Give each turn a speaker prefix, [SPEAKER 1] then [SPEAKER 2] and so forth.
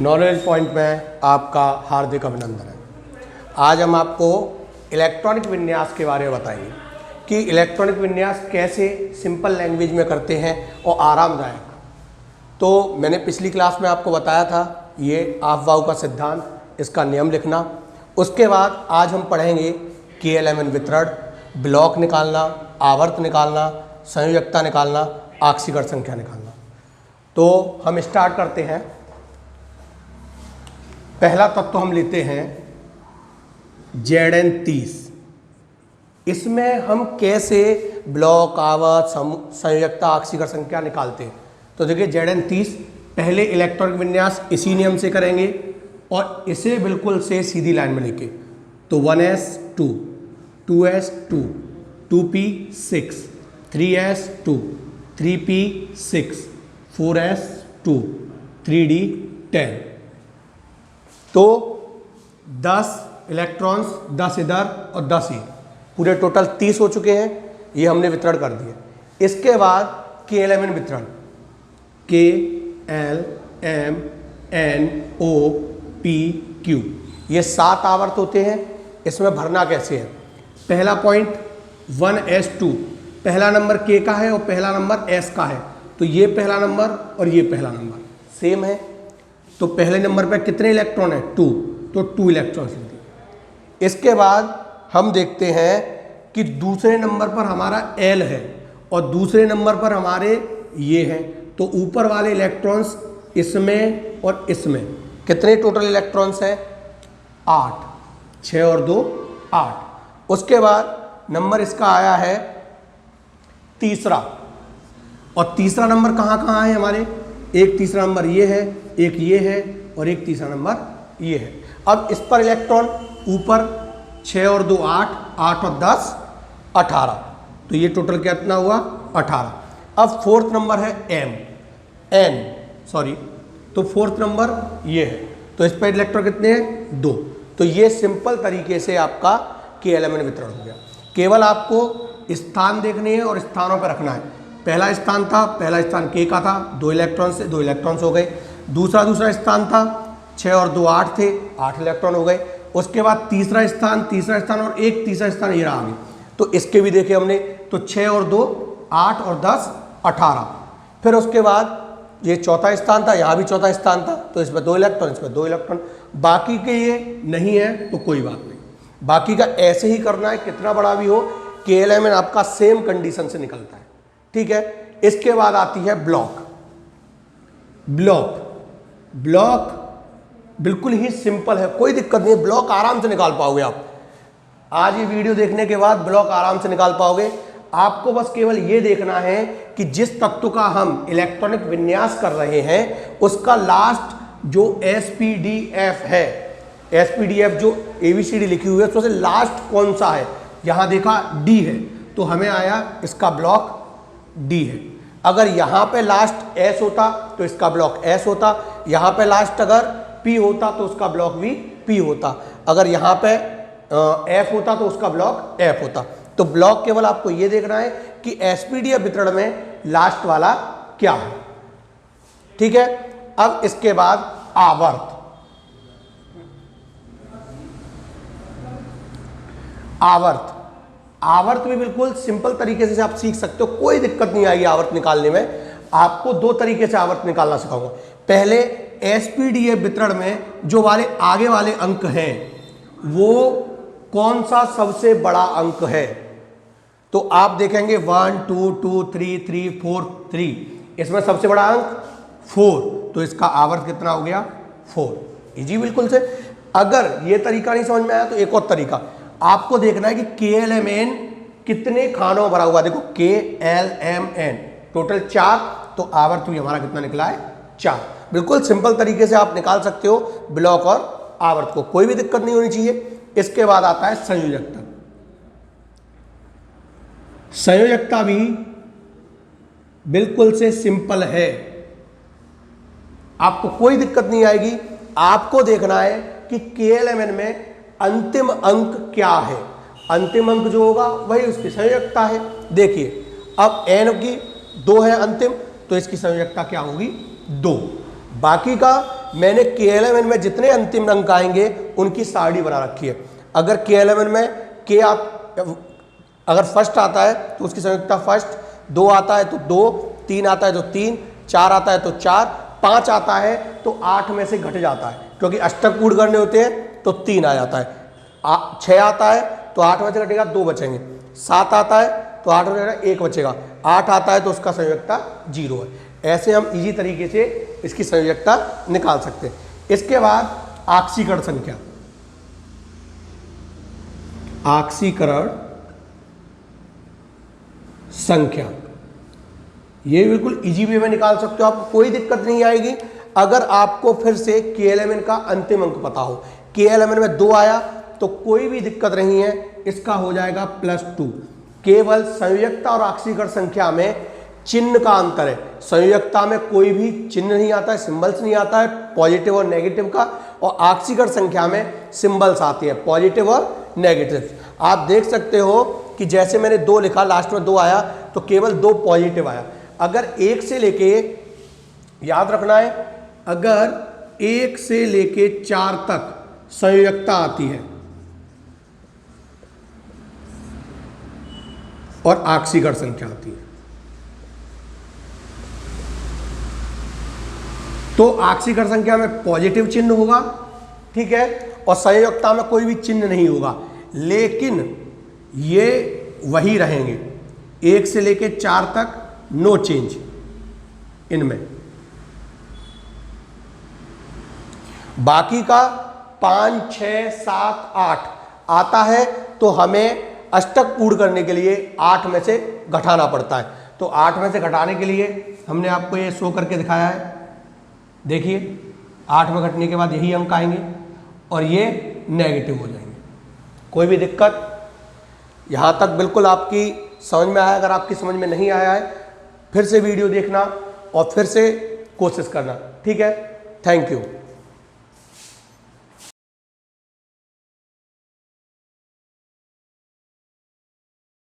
[SPEAKER 1] Knowledge point में आपका हार्दिक अभिनंदन है। आज हम आपको इलेक्ट्रॉनिक विन्यास के बारे में बताएंगे कि इलेक्ट्रॉनिक विन्यास कैसे सिंपल लैंग्वेज में करते हैं और आरामदायक। तो मैंने पिछली क्लास में आपको बताया था ये ऑफ-बाउ का सिद्धांत, इसका नियम लिखना। उसके बाद आज हम पढ़ेंगे KLMN वितरण, ब्लॉक निकालना, आवर्त निकालना, संयोजकता निकालना, आक्सीकरण संख्या निकालना। तो हम स्टार्ट करते हैं। पहला तत्व हम लेते हैं ZN30। इसमें हम कैसे ब्लॉक, आवर्त, संयोजकता, आक्सीकरण संख्या निकालते हैं। तो देखिए ZN30 पहले इलेक्ट्रॉनिक विन्यास इसी नियम से करेंगे और इसे बिल्कुल से सीधी लाइन में लेके, तो 1s2, 2s2, 2p6, 3s2, 3p6, 4s2, 3d10। तो 10 इलेक्ट्रॉन्स, 10 इधर और 10 ही, पूरे टोटल 30 हो चुके हैं। ये हमने वितरण कर दिए। इसके बाद KLMN वितरण, KLMNOPQ, ये 7 आवर्त होते हैं। इसमें भरना कैसे है। पहला पॉइंट 1s2, पहला नंबर K का है और पहला नंबर S का है, तो ये पहला नंबर और ये पहला नंबर सेम है। तो पहले नंबर पे कितने इलेक्ट्रॉन है? 2, तो 2 इलेक्ट्रॉन लिख दिए। इसके बाद हम देखते हैं कि दूसरे नंबर पर हमारा L है और दूसरे नंबर पर हमारे ये हैं, तो ऊपर वाले इलेक्ट्रॉन्स इसमें और इसमें कितने टोटल इलेक्ट्रॉन्स हैं? 8, 6 और 2 8। उसके बाद नंबर इसका आया है तीसरा, और तीसरा नंबर कहाँ है हमारे? एक तीसरा नंबर ये है, एक ये है और एक तीसरा नंबर ये है। अब इस पर इलेक्ट्रॉन ऊपर 6 और 2 8, 8 और 10 18, तो ये टोटल कितना हुआ? 18। अब फोर्थ नंबर है तो फोर्थ नंबर ये है, तो इस पर इलेक्ट्रॉन कितने हैं? 2। तो ये सिंपल तरीके से आपका KLMN वितरण हो गया। केवल आपको स्थान देखने हैं और स्थानों पर रखना है। पहला स्थान था, पहला स्थान K का था, 2 इलेक्ट्रॉन से 2 इलेक्ट्रॉन्स हो गए। दूसरा स्थान था, 6 और 2 8 थे, 8 इलेक्ट्रॉन हो गए। उसके बाद तीसरा स्थान और एक तीसरा स्थान ये रहा आगे, तो इसके भी देखे हमने, तो 6 और 2 8 और 10 18। फिर उसके बाद ये चौथा स्थान था, यहाँ भी चौथा स्थान था, तो इसमें 2 इलेक्ट्रॉन, इसमें 2 इलेक्ट्रॉन। बाकी के ये नहीं है तो कोई बात नहीं, बाकी का ऐसे ही करना है, कितना बड़ा भी हो। KLMN आपका सेम कंडीशन से निकलता है, ठीक है। इसके बाद आती है ब्लॉक। बिल्कुल ही सिंपल है, कोई दिक्कत नहीं है, ब्लॉक आराम से निकाल पाओगे आप। आज ये वीडियो देखने के बाद ब्लॉक आराम से निकाल पाओगे। आपको बस केवल ये देखना है कि जिस तत्व का हम इलेक्ट्रॉनिक विन्यास कर रहे हैं उसका लास्ट जो SPDF है, SPDF जो ABCD लिखी हुई है उसमें से लास्ट कौन सा है। यहाँ देखा D है, तो हमें आया इसका ब्लॉक D है। अगर यहाँ पे लास्ट S होता तो इसका ब्लॉक S होता, यहाँ पे लास्ट अगर P होता तो उसका ब्लॉक भी P होता, अगर यहाँ पे F होता तो उसका ब्लॉक F होता। तो ब्लॉक केवल आपको ये देखना है कि SPDF वितरण में लास्ट वाला क्या है, ठीक है। अब इसके बाद आवर्त भी बिल्कुल सिंपल तरीके से आप सीख सकते हो, कोई दिक्कत नहीं आएगी आवर्त निकालने में। आपको 2 तरीके से आवर्त निकालना सिखाऊंगा। पहले SPDF वितरण में जो वाले आगे वाले अंक हैं वो कौन सा सबसे बड़ा अंक है, तो आप देखेंगे 1 2 2 3 3 4 3, इसमें सबसे बड़ा अंक 4, तो इसका आवर्त कितना हो गया? 4। इजी बिल्कुल से। अगर ये तरीका नहीं समझ में आया तो एक और तरीका आपको देखना है कि KLMN कितने खानों भरा हुआ। देखो KLMN टोटल 4, तो आवर्त भी हमारा कितना निकला है? 4। बिल्कुल सिंपल तरीके से आप निकाल सकते हो ब्लॉक और आवर्त को, कोई भी दिक्कत नहीं होनी चाहिए। इसके बाद आता है संयोजकता। संयोजकता भी बिल्कुल से सिंपल है, आपको कोई दिक्कत नहीं आएगी। आपको देखना है कि KLMN में अंतिम अंक क्या है, अंतिम अंक जो होगा वही उसकी संयोजकता है। देखिए अब N की 2 है अंतिम, तो इसकी संयोजकता क्या होगी? 2। बाकी का मैंने K11 में जितने अंतिम अंक आएंगे उनकी सारणी बना रखी है। अगर K11 में अगर फर्स्ट आता है तो उसकी संयुक्ता फर्स्ट, 2 आता है तो 2, 3 आता है तो 3, 4 आता है तो 4, 5 आता है तो 8 में से घट जाता है, क्योंकि अष्टक पूर्ण करने होते हैं तो 3 आ जाता है। 6 आता है तो 8 में से घटेगा 2 बचेंगे, 7 आता है तो 8 में से 1 बचेगा, 8 आता है तो उसका संयुक्ता 0 है। ऐसे हम इजी तरीके से इसकी संयुक्ता निकाल सकते हैं। इसके बाद आक्सीकरण संख्या, आक्सीकरण संख्या ये बिल्कुल इजी वे में निकाल सकते हो, आपको कोई दिक्कत नहीं आएगी अगर आपको फिर से K11 का अंतिम अंक पता हो। K11 में 2 आया तो कोई भी दिक्कत नहीं है, इसका हो जाएगा +2। केवल संयुक्ता और आक्सीकरण संख्या में चिन्ह का अंतर है। संयुक्ता में कोई भी चिन्ह नहीं आता है, सिंबल्स नहीं आता है पॉजिटिव और नेगेटिव का, और आक्सीकरण संख्या में सिंबल्स आती है पॉजिटिव और नेगेटिव। आप देख सकते हो कि जैसे मैंने 2 लिखा, लास्ट में 2 आया तो केवल 2 पॉजिटिव आया। अगर 1 से लेके, याद रखना है, अगर 1 से लेके 4 तक संयुक्ता आती है और आक्सीकरण संख्या आती है, तो आक्सीकरण संख्या में पॉजिटिव चिन्ह होगा, ठीक है, और संयुक्ता में कोई भी चिन्ह नहीं होगा, लेकिन ये वही रहेंगे 1 से लेके 4 तक, नो चेंज इनमें। बाकी का 5, 6, 7, 8 आता है तो हमें अष्टक पूर्ण करने के लिए 8 में से घटाना पड़ता है। तो 8 में से घटाने के लिए हमने आपको ये शो करके दिखाया है। देखिए 8 में घटने के बाद यही अंक आएंगे और ये नेगेटिव हो जाएंगे। कोई भी दिक्कत यहाँ तक बिल्कुल आपकी समझ में आया? अगर आपकी समझ में नहीं आया है फिर से वीडियो देखना और फिर से कोशिश करना, ठीक है। Thank you.